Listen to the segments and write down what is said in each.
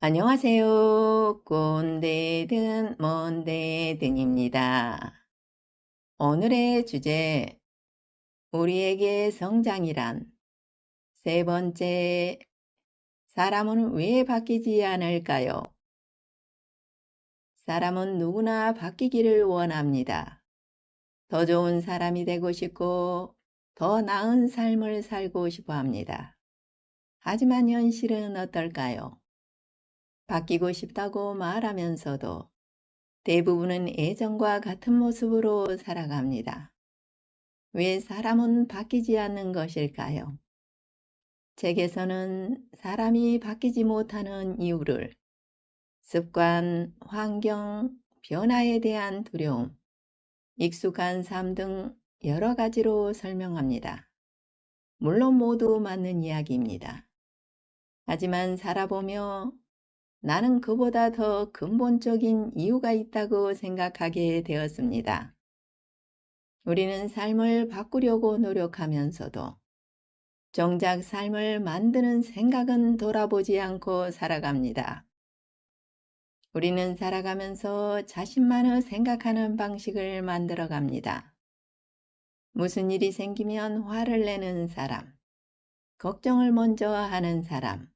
안녕하세요. 꼰대든 뭔대든입니다. 오늘의 주제, 우리에게 성장이란 세 번째, 사람은 왜 바뀌지 않을까요? 사람은 누구나 바뀌기를 원합니다. 더 좋은 사람이 되고 싶고 더 나은 삶을 살고 싶어 합니다. 하지만 현실은 어떨까요? 바뀌고 싶다고 말하면서도 대부분은 예전과 같은 모습으로 살아갑니다. 왜 사람은 바뀌지 않는 것일까요? 책에서는 사람이 바뀌지 못하는 이유를 습관, 환경, 변화에 대한 두려움, 익숙한 삶 등 여러 가지로 설명합니다. 물론 모두 맞는 이야기입니다. 하지만 살아보며 나는 그보다 더 근본적인 이유가 있다고 생각하게 되었습니다. 우리는 삶을 바꾸려고 노력하면서도 정작 삶을 만드는 생각은 돌아보지 않고 살아갑니다. 우리는 살아가면서 자신만을 생각하는 방식을 만들어 갑니다. 무슨 일이 생기면 화를 내는 사람, 걱정을 먼저 하는 사람,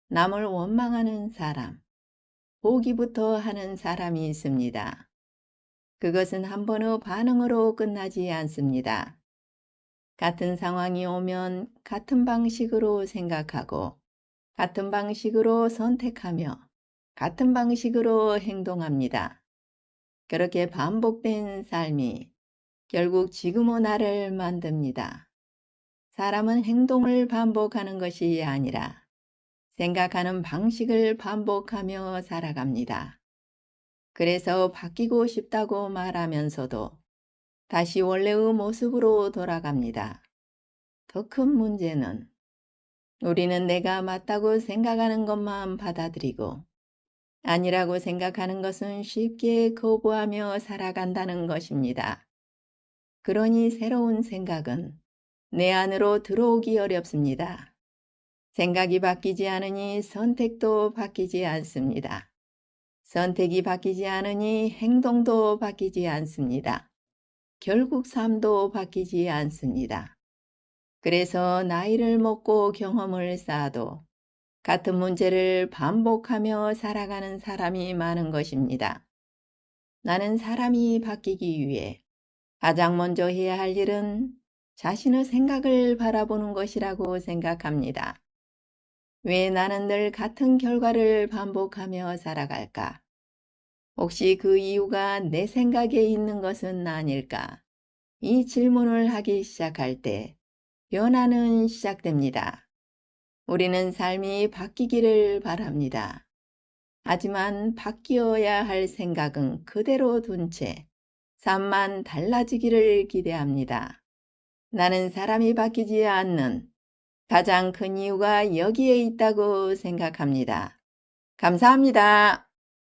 남을 원망하는 사람, 보기부터 하는 사람이 있습니다. 그것은 한 번의 반응으로 끝나지 않습니다. 같은 상황이 오면 같은 방식으로 생각하고 같은 방식으로 선택하며 같은 방식으로 행동합니다. 그렇게 반복된 삶이 결국 지금의 나를 만듭니다. 사람은 행동을 반복하는 것이 아니라 생각하는 방식을 반복하며 살아갑니다. 그래서 바뀌고 싶다고 말하면서도 다시 원래의 모습으로 돌아갑니다. 더 큰 문제는 우리는 내가 맞다고 생각하는 것만 받아들이고 아니라고 생각하는 것은 쉽게 거부하며 살아간다는 것입니다. 그러니 새로운 생각은 내 안으로 들어오기 어렵습니다. 생각이 바뀌지 않으니 선택도 바뀌지 않습니다. 선택이 바뀌지 않으니 행동도 바뀌지 않습니다. 결국 삶도 바뀌지 않습니다. 그래서 나이를 먹고 경험을 쌓아도 같은 문제를 반복하며 살아가는 사람이 많은 것입니다. 나는 사람이 바뀌기 위해 가장 먼저 해야 할 일은 자신의 생각을 바라보는 것이라고 생각합니다. 왜 나는 늘 같은 결과를 반복하며 살아갈까? 혹시 그 이유가 내 생각에 있는 것은 아닐까? 이 질문을 하기 시작할 때 변화는 시작됩니다. 우리는 삶이 바뀌기를 바랍니다. 하지만 바뀌어야 할 생각은 그대로 둔 채 삶만 달라지기를 기대합니다. 나는 사람이 바뀌지 않는 가장 큰 이유가 여기에 있다고 생각합니다. 감사합니다.